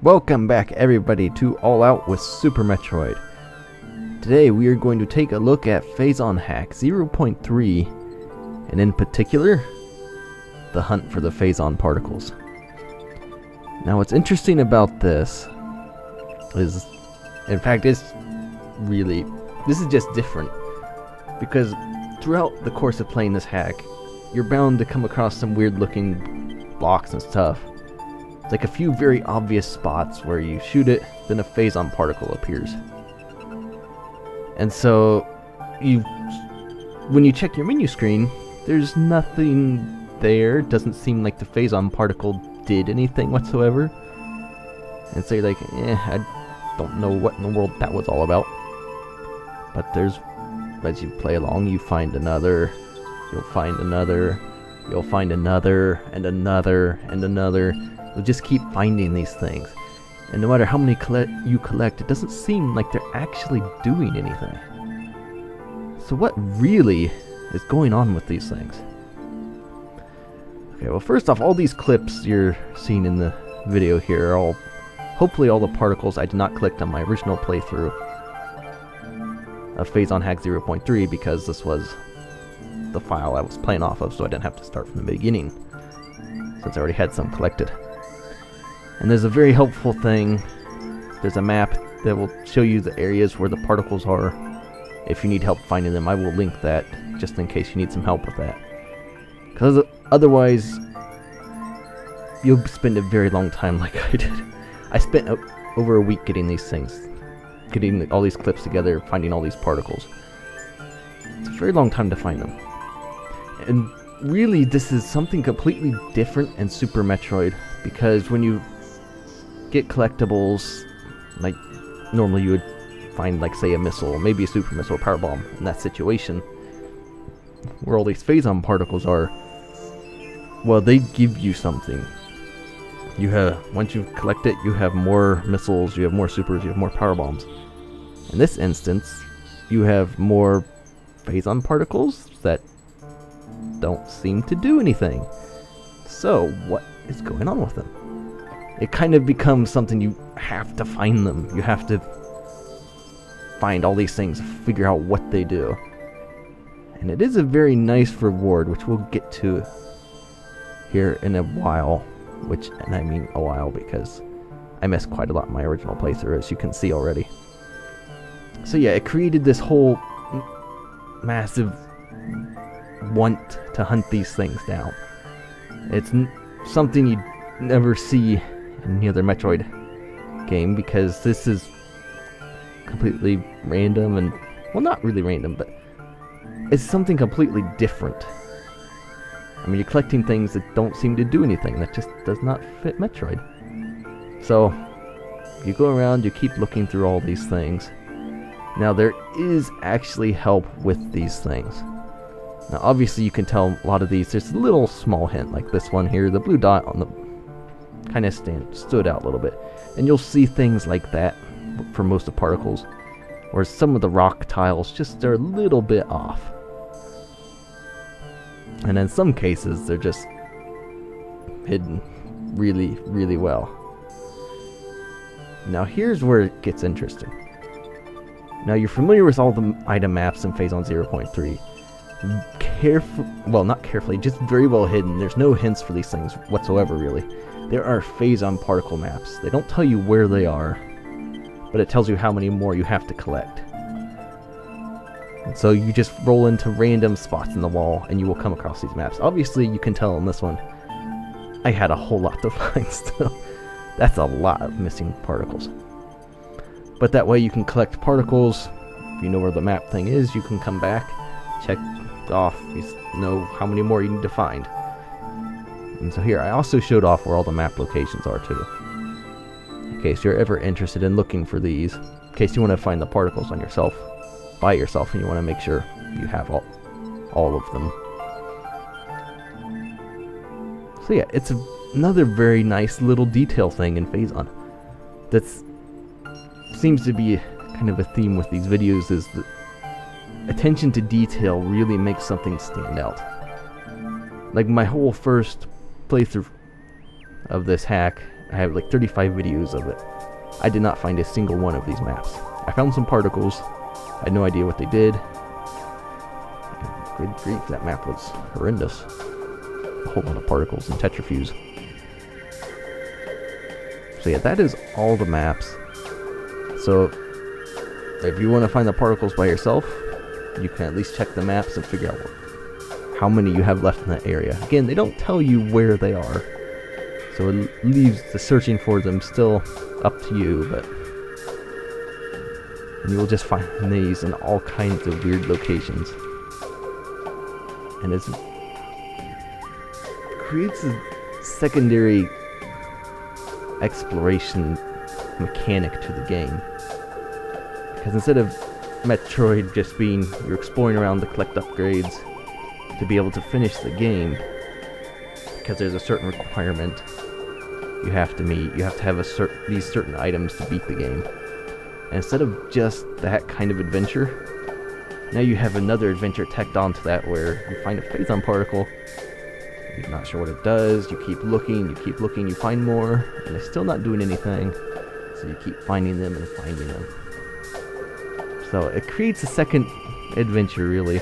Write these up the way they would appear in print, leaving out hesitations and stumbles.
Welcome back everybody to All Out with Super Metroid. Today we are going to take a look at Phazon Hack 0.3 and in particular, the hunt for the Phazon Particles. Now what's interesting about this is, in fact this is just different because throughout the course of playing this hack, you're bound to come across some weird looking blocks and stuff. It's like a few very obvious spots where you shoot it, then a Phazon particle appears. And so, when you check your menu screen, there's nothing there. It doesn't seem like the Phazon particle did anything whatsoever. And so you're like, I don't know what in the world that was all about. But as you play along, you find another, you'll find another, you'll find another, and another, and another. You'll just keep finding these things. And no matter how many you collect, it doesn't seem like they're actually doing anything. So what really is going on with these things? Okay, well first off, all these clips you're seeing in the video here are hopefully all the particles I did not collect on my original playthrough of Phazon Hack 0.3 because this was the file I was playing off of, so I didn't have to start from the beginning since I already had some collected. And there's a very helpful thing. There's a map that will show you the areas where the particles are. If you need help finding them, I will link that just in case you need some help with that. Because otherwise, you'll spend a very long time like I did. I spent over a week getting these things. Getting all these clips together, finding all these particles. It's a very long time to find them. And really, this is something completely different in Super Metroid. Because when you get collectibles, like normally you would find, like, say, a missile, maybe a super missile or power bomb in that situation, where all these Phazon particles are, well, they give you something. Once you collect it, you have more missiles, you have more supers, you have more power bombs. In this instance, you have more Phazon particles that don't seem to do anything. So, what is going on with them? It kind of becomes something you have to find them. You have to find all these things, figure out what they do. And it is a very nice reward, which we'll get to here in a while. And I mean a while because I missed quite a lot in my original playthrough, as you can see already. So yeah, it created this whole massive want to hunt these things down. It's something you'd never see in any other Metroid game because this is completely random and, well, not really random, but it's something completely different. I mean, you're collecting things that don't seem to do anything. That just does not fit Metroid. So, you go around, you keep looking through all these things. Now, there is actually help with these things. Now, obviously, you can tell a lot of these, there's a little small hint, like this one here, the blue dot on the kind of stood out a little bit. And you'll see things like that for most of particles, where some of the rock tiles just are a little bit off. And in some cases, they're just hidden really, really well. Now, here's where it gets interesting. Now, you're familiar with all the item maps in Phazon 0.3. Well, not carefully, just very well hidden. There's no hints for these things whatsoever, really. There are Phazon particle maps. They don't tell you where they are, but it tells you how many more you have to collect. And so you just roll into random spots in the wall, and you will come across these maps. Obviously, you can tell in this one, I had a whole lot to find still. That's a lot of missing particles. But that way you can collect particles. If you know where the map thing is, you can come back, check off, you know how many more you need to find. And so here, I also showed off where all the map locations are too. In case you're ever interested in looking for these, in case you want to find the particles on yourself, by yourself, and you want to make sure you have all of them. So yeah, it's another very nice little detail thing in Phazon. That seems to be kind of a theme with these videos, is that attention to detail really makes something stand out. Like my whole first playthrough of this hack, I have like 35 videos of it. I did not find a single one of these maps. I found some particles. I had no idea what they did. Good grief, that map was horrendous. A whole lot of particles and tetrafuse. So yeah, that is all the maps. So if you want to find the particles by yourself, you can at least check the maps and figure out how many you have left in that area. Again, they don't tell you where they are, so it leaves the searching for them still up to you, but and you will just find these in all kinds of weird locations. And it creates a secondary exploration mechanic to the game. Because instead of Metroid just being you're exploring around to collect upgrades to be able to finish the game, because there's a certain requirement you have to meet, you have to have these certain items to beat the game. And instead of just that kind of adventure, now you have another adventure tacked onto that where you find a Phazon particle, you're not sure what it does, you keep looking, you find more, and it's still not doing anything, so you keep finding them and finding them. So it creates a second adventure, really.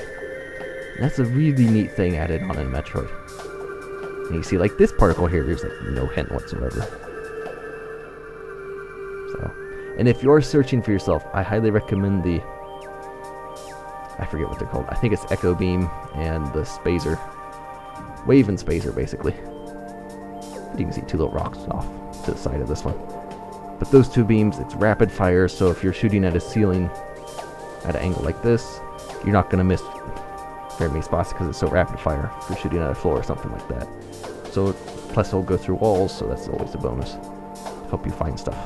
And that's a really neat thing added on in Metroid. And you see, like this particle here, there's like no hint whatsoever. So, and if you're searching for yourself, I highly recommend the, I forget what they're called. I think it's Echo Beam and the Spazer. Wave and Spazer, basically. But you can see two little rocks off to the side of this one. But those two beams, it's rapid fire, so if you're shooting at a ceiling at an angle like this, you're not going to miss very many spots because it's so rapid fire if you're shooting at a floor or something like that. So, plus it'll go through walls, so that's always a bonus. Help you find stuff.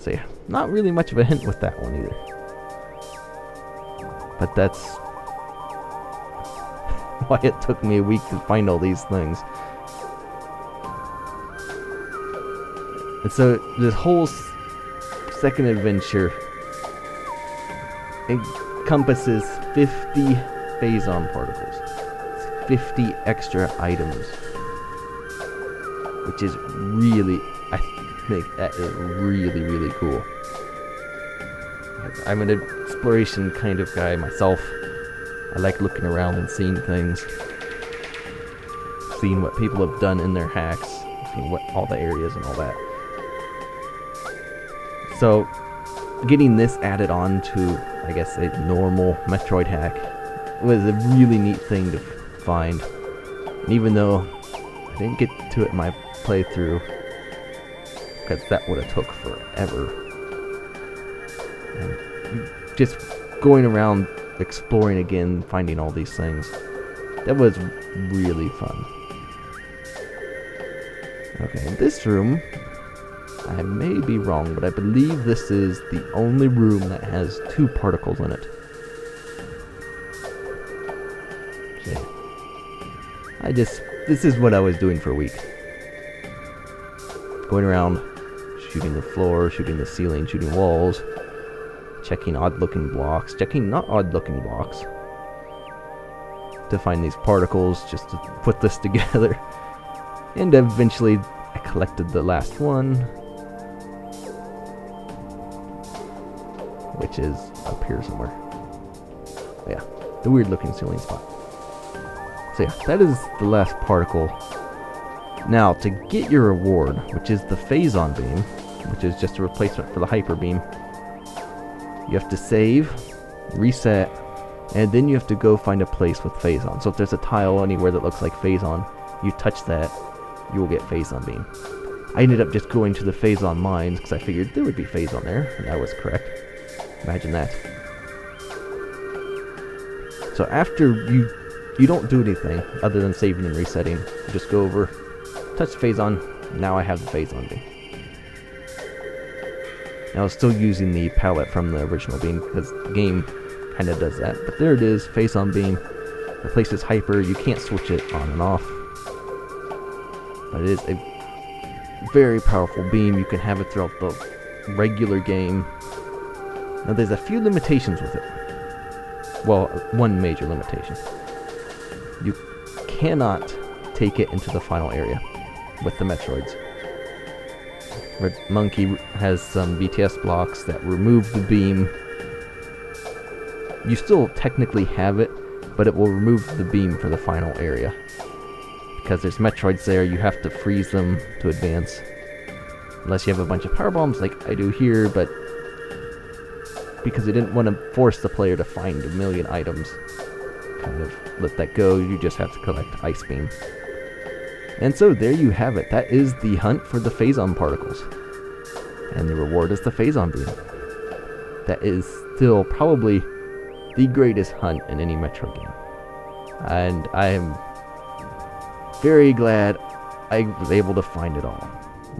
So yeah, not really much of a hint with that one either. But that's why it took me a week to find all these things. And so this whole second adventure encompasses 50 Phazon particles. It's 50 extra items. Which is really, I think that is really, really cool. I'm an exploration kind of guy myself. I like looking around and seeing things. Seeing what people have done in their hacks. Seeing what all the areas and all that. So, getting this added on to, I guess, a normal Metroid hack was a really neat thing to find. And even though I didn't get to it in my playthrough, because that would have took forever. And just going around exploring again, finding all these things, that was really fun. Okay, in this room, I may be wrong, but I believe this is the only room that has 2 particles in it. So, this is what I was doing for a week. Going around, shooting the floor, shooting the ceiling, shooting walls, checking odd-looking blocks, checking not odd-looking blocks, to find these particles, just to put this together. And eventually, I collected the last one, which is up here somewhere. Yeah, the weird looking ceiling spot. So yeah, that is the last particle. Now, to get your reward, which is the Phazon Beam, which is just a replacement for the Hyper Beam, you have to save, reset, and then you have to go find a place with Phazon. So if there's a tile anywhere that looks like Phazon, you touch that, you will get Phazon Beam. I ended up just going to the Phazon mines because I figured there would be Phazon there, and I was correct. Imagine that. So after you don't do anything other than saving and resetting, you just go over, touch Phazon, now I have the Phazon Beam. Now I was still using the palette from the original beam because the game kind of does that, but there it is, Phazon Beam, replaces Hyper, you can't switch it on and off, but it is a very powerful beam. You can have it throughout the regular game. Now there's a few limitations with it. Well, one major limitation. You cannot take it into the final area. with the Metroids. Red Monkey has some BTS blocks that remove the beam. You still technically have it, but it will remove the beam for the final area. Because there's Metroids there, you have to freeze them to advance. Unless you have a bunch of power bombs like I do here, but because they didn't want to force the player to find a million items, kind of let that go. You just have to collect Ice Beam. And so there you have it. That is the hunt for the Phazon Particles. And the reward is the Phazon Beam. That is still probably the greatest hunt in any Metro game. And I am very glad I was able to find it all.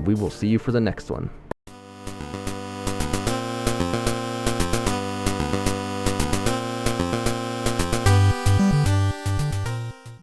We will see you for the next one.